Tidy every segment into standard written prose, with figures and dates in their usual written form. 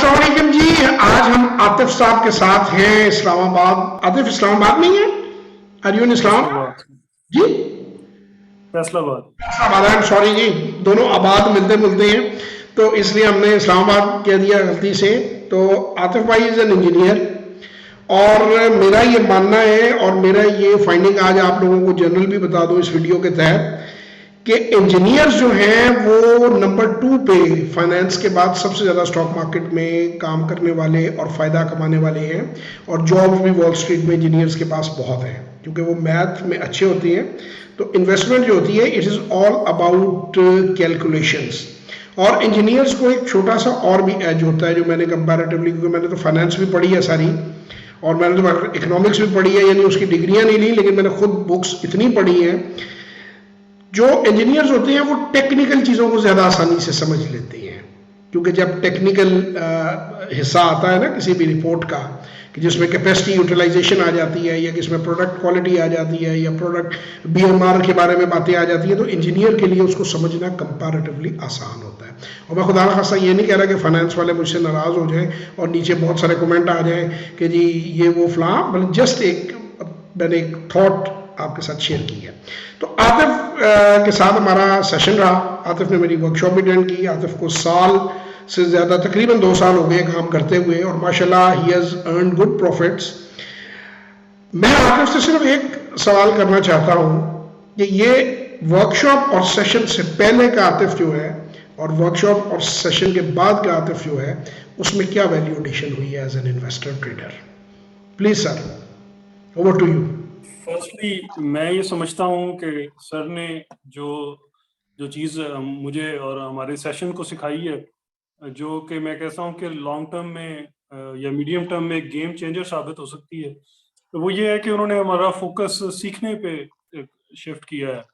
अस्सलाम वालेकुम जी। आज हम आतिफ साहब के साथ हैं इस्लामाबाद। आतिफ इस्लामाबाद में ही है? Are you in Islam? Faisalabad. जी, Faisalabad. Islamabad. I am sorry जी, दोनों आबाद मिलते मिलते हैं तो इसलिए हमने इस्लामाबाद कह दिया गलती से। तो आतिफ भाई इज़ एन इंजीनियर और मेरा ये मानना है और मेरा ये फाइंडिंग आज आप लोगों को जनरल भी बता दूं इस वीडियो के तहत कि इंजीनियर्स जो हैं वो नंबर 2 पे फाइनेंस के बाद सबसे ज़्यादा स्टॉक मार्केट में काम करने वाले और फ़ायदा कमाने वाले हैं। और जॉब्स भी वॉल स्ट्रीट में इंजीनियर्स के पास बहुत है क्योंकि वो मैथ में अच्छे होते हैं। तो इन्वेस्टमेंट जो होती है it is all about calculations. और इंजीनियर्स को एक छोटा सा और भी एज होता है जो मैंने कंपैरेटिवली, क्योंकि मैंने तो फाइनेंस भी पढ़ी है सारी और मैंने तो इकोनॉमिक्स भी पढ़ी है, यानी उसकी डिग्रियां नहीं ली, लेकिन मैंने खुद बुक्स इतनी पढ़ी हैं। जो इंजीनियर्स होते हैं वो टेक्निकल चीज़ों को ज़्यादा आसानी से समझ लेते हैं क्योंकि जब टेक्निकल हिस्सा आता है ना किसी भी रिपोर्ट का कि जिसमें कैपेसिटी यूटिलाइजेशन आ जाती है या किसमें प्रोडक्ट क्वालिटी आ जाती है या प्रोडक्ट बीएमआर के बारे में बातें आ जाती हैं, तो इंजीनियर के लिए उसको समझना कंपैरेटिवली आसान होता है। और मैं खुदा खासा ये नहीं कह रहा कि फाइनेंस वाले मुझसे नाराज़ हो जाएं और नीचे बहुत सारे कमेंट आ जाएं कि जी ये वो फलां, बल्कि जस्ट मैंने एक थॉट आपके साथ शेयर की है। तो आतिफ के साथ हमारा सेशन रहा। आतिफ ने मेरी वर्कशॉप भी अटेंड की। आतिफ को साल से ज़्यादा, तकरीबन 2 साल हो गए काम करते हुए और माशाल्लाह he has earned good profits. मैं आतिफ से सिर्फ एक सवाल करना चाहता हूँ कि ये वर्कशॉप और सेशन से पहले का आतिफ जो है और वर्कशॉप और सेशन के बाद का आतिफ जो है उसमें क्या वैल्यू एडिशन हुई है as an investor trader? Please sir, over to you. Firstly मैं ये समझता हूँ कि सर ने जो जो चीज़ मुझे और हमारे सेशन को सिखाई है, जो कि मैं कहता हूँ कि लॉन्ग टर्म में या मीडियम टर्म में गेम चेंजर साबित हो सकती है, तो वो ये है कि उन्होंने हमारा फोकस सीखने पे शिफ्ट किया है।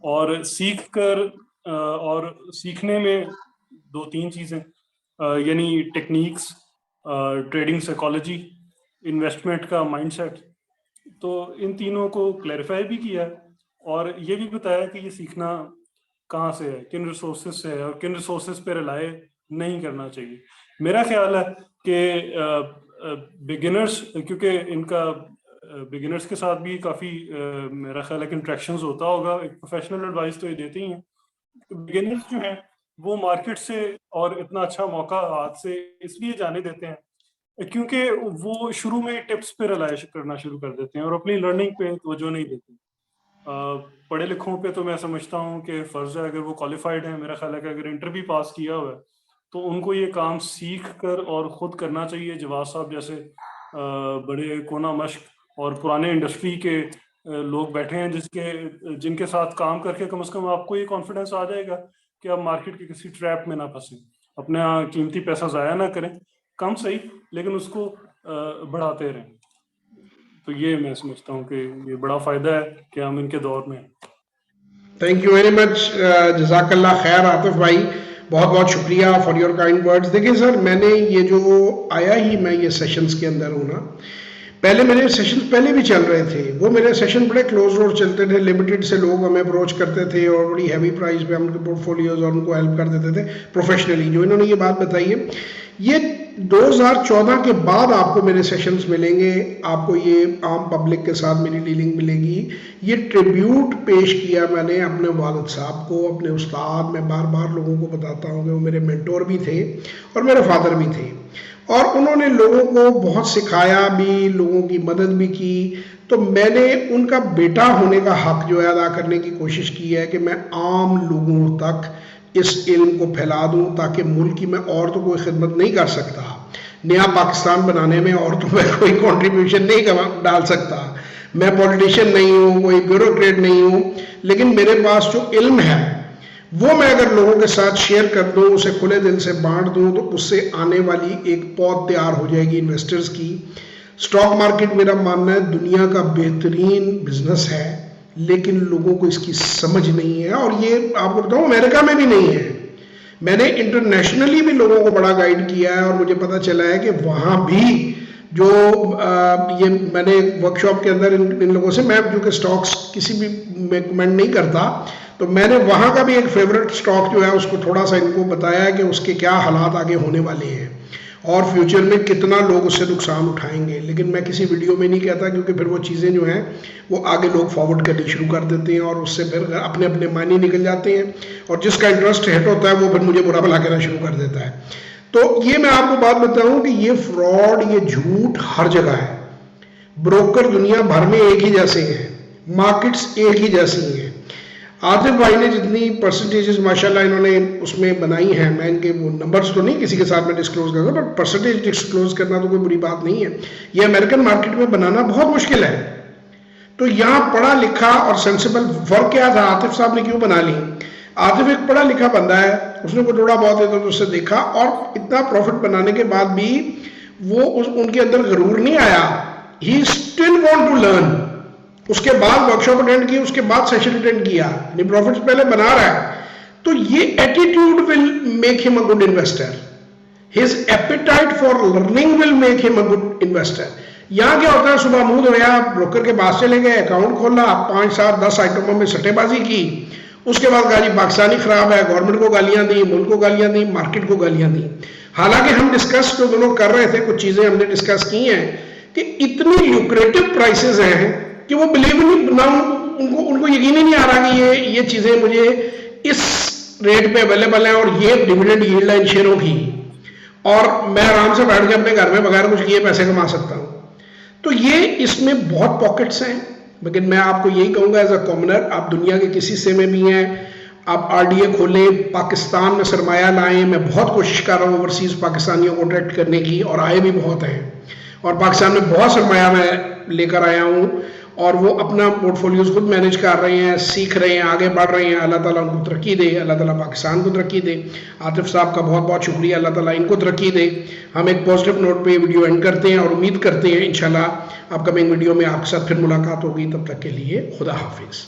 और सीख कर और सीखने में 2-3 चीज़ें, यानी टेक्निक्स, ट्रेडिंग साइकोलॉजी, इन्वेस्टमेंट का माइंडसेट, तो इन तीनों को क्लैरिफाई भी किया है और ये भी बताया कि ये सीखना कहाँ से है, किन रिसोर्सेज से है और किन रिसोर्सेज पे रिलाय नहीं करना चाहिए। मेरा ख्याल है कि बिगिनर्स, क्योंकि इनका बिगिनर्स के साथ भी काफ़ी मेरा ख्याल है कि इंट्रैक्शंस होता होगा, एक प्रोफेशनल एडवाइस तो ये देते ही हैं। तो बिगिनर्स जो हैं वो मार्केट से और इतना अच्छा मौका हाथ से इसलिए जाने देते हैं क्योंकि वो शुरू में टिप्स पे रिलाय करना शुरू कर देते हैं और अपनी लर्निंग पे तवज्जो नहीं देते। पढ़े लिखों पे तो मैं समझता हूँ कि फ़र्ज़ है, अगर वो क्वालिफाइड है, मेरा ख्याल है कि अगर इंटर भी पास किया हुआ है तो उनको ये काम सीख कर और ख़ुद करना चाहिए। जवाद साहब जैसे बड़े कोना मश्क और पुराने इंडस्ट्री के लोग बैठे हैं जिनके साथ काम करके कम से कम आपको ये कॉन्फिडेंस आ जाएगा कि आप मार्केट के किसी ट्रैप में ना फंसें, अपना कीमती पैसा ज़ाया ना करें, कम सही लेकिन उसको बढ़ाते रहें। तो ये मैं समझता हूँ कि ये बड़ा फ़ायदा है कि हम इनके दौर में हैं। थैंक यू वेरी मच, जज़ाकल्लाह खैर आतिफ भाई, बहुत बहुत शुक्रिया फॉर योर काइंड वर्ड्स। देखिए सर, मैंने ये जो आया ही मैं ये सेशंस के अंदर हूँ ना, पहले मेरे सेशंस पहले भी चल रहे थे, वो मेरे सेशन बड़े क्लोज डोर चलते थे, लिमिटेड से लोग हमें अप्रोच करते थे और बड़ी हैवी प्राइस पे हम उनके पोर्टफोलियोज और उनको हेल्प कर देते थे प्रोफेशनली। जो इन्होंने ये बात बताई है, ये 2014 के बाद आपको मेरे सेशंस मिलेंगे, आपको ये आम पब्लिक के साथ मेरी डीलिंग मिलेगी। ये ट्रिब्यूट पेश किया मैंने अपने वालिद साहब को, अपने उस्ताद। मैं बार बार लोगों को बताता हूँ कि वो मेरे मेंटोर भी थे और मेरे फादर भी थे और उन्होंने लोगों को बहुत सिखाया भी, लोगों की मदद भी की। तो मैंने उनका बेटा होने का हक जो है अदा करने की कोशिश की है कि मैं आम लोगों तक इस इल्म को फैला दूं ताकि मुल्क की मैं और तो कोई खिदमत नहीं कर सकता, नया पाकिस्तान बनाने में और तो मैं कोई कंट्रीब्यूशन नहीं डाल सकता, मैं पॉलिटिशियन नहीं हूँ, कोई ब्यूरोक्रेट नहीं हूँ, लेकिन मेरे पास जो इल्म है वो मैं अगर लोगों के साथ शेयर कर दूं, उसे खुले दिल से बांट दूं, तो उससे आने वाली एक पौध तैयार हो जाएगी इन्वेस्टर्स की। स्टॉक मार्केट मेरा मानना है दुनिया का बेहतरीन बिजनेस है, लेकिन लोगों को इसकी समझ नहीं है। और ये आपको बताऊं अमेरिका में भी नहीं है, मैंने इंटरनेशनली भी लोगों को बड़ा गाइड किया है और मुझे पता चला है कि वहाँ भी जो ये मैंने वर्कशॉप के अंदर इन लोगों से, मैं जो कि स्टॉक्स किसी भी में कमेंट नहीं करता, तो मैंने वहाँ का भी एक फेवरेट स्टॉक जो है उसको थोड़ा सा इनको बताया है कि उसके क्या हालात आगे होने वाले हैं। और फ्यूचर में कितना लोग उससे नुकसान उठाएंगे। लेकिन मैं किसी वीडियो में नहीं कहता, क्योंकि फिर वो चीज़ें जो हैं वो आगे लोग फॉरवर्ड करनी शुरू कर देते हैं और उससे फिर अपने अपने मायने निकल जाते हैं, और जिसका इंटरेस्ट हिट होता है वो फिर मुझे बुरा भला कहना शुरू कर देता है। तो ये मैं आपको बात बताऊं कि ये फ्रॉड, ये झूठ हर जगह है। ब्रोकर दुनिया भर में एक ही जैसे हैं, मार्केट्स एक ही जैसी हैं। आतिफ भाई ने जितनी परसेंटेजेस माशाल्लाह इन्होंने उसमें बनाई हैं, मैं इनके वो नंबर्स तो नहीं किसी के साथ में डिस्क्लोज करूँगा, बट परसेंटेज डिस्क्लोज करना तो कोई बुरी बात नहीं है। ये अमेरिकन मार्केट में बनाना बहुत मुश्किल है। तो यहाँ पढ़ा लिखा और सेंसिबल, फर्क क्या था, आतिफ साहब ने क्यों बना ली? आतिफ एक पढ़ा लिखा बंदा है, उसने को थोड़ा बहुत इधर उससे देखा, और इतना प्रॉफिट बनाने के बाद भी वो उनके अंदर गरूर नहीं आया। He still want to learn. उसके बाद वर्कशॉप अटेंड की, उसके बाद सेशन अटेंड किया, यानी प्रॉफिट्स पहले बना रहा है। तो ये attitude will make him a good investor. His apatite for learning will make him a good investor. यहाँ क्या होता है, सुबह मुंह धोया, ब्रोकर के पास चले गए, अकाउंट खोला, 5, 7, 10 आइटमों में सट्टेबाजी की, उसके बाद कहा जी पाकिस्तानी खराब है, गवर्नमेंट को गालियां दी, मुल्क को गालियां दी, मार्केट को गालियां दी। हालांकि हम डिस्कस तो दोनों कर रहे थे, कुछ चीजें हमने डिस्कस की हैं कि इतनी ल्यूक्रेटिव प्राइसेस हैं कि वो बिलीव नहीं ना, उनको यकीन ही नहीं आ रहा कि ये चीजें मुझे इस रेट पे अवेलेबल है, और ये डिविडेंड यील्ड है इन शेयरों की, और मैं आराम से बैठ के अपने घर में बगैर कुछ किए पैसे कमा सकता हूं। तो ये इसमें बहुत पॉकेट्स हैं। लेकिन मैं आपको यही कहूंगा एज अ कॉमनर, आप दुनिया के किसी से में भी हैं, आप आरडीए खोलें, पाकिस्तान में सरमाया लाएं। मैं बहुत कोशिश कर रहा हूँ ओवरसीज पाकिस्तानियों को अट्रैक्ट करने की, और आए भी बहुत हैं, और पाकिस्तान में बहुत सरमाया मैं लेकर आया हूँ, और वो अपना पोर्टफोलियोज खुद मैनेज कर रहे हैं, सीख रहे हैं, आगे बढ़ रहे हैं। अल्लाह ताला उनको तरक्की दे, अल्लाह ताला पाकिस्तान को तरक्की दे। आतिफ साहब का बहुत बहुत शुक्रिया, अल्लाह ताला इनको तरक्की दे। हम एक पॉजिटिव नोट पे वीडियो एंड करते हैं, और उम्मीद करते हैं इंशाल्लाह अपकमिंग वीडियो में आपके साथ फिर मुलाकात होगी। तब तक के लिए खुदा हाफिज़।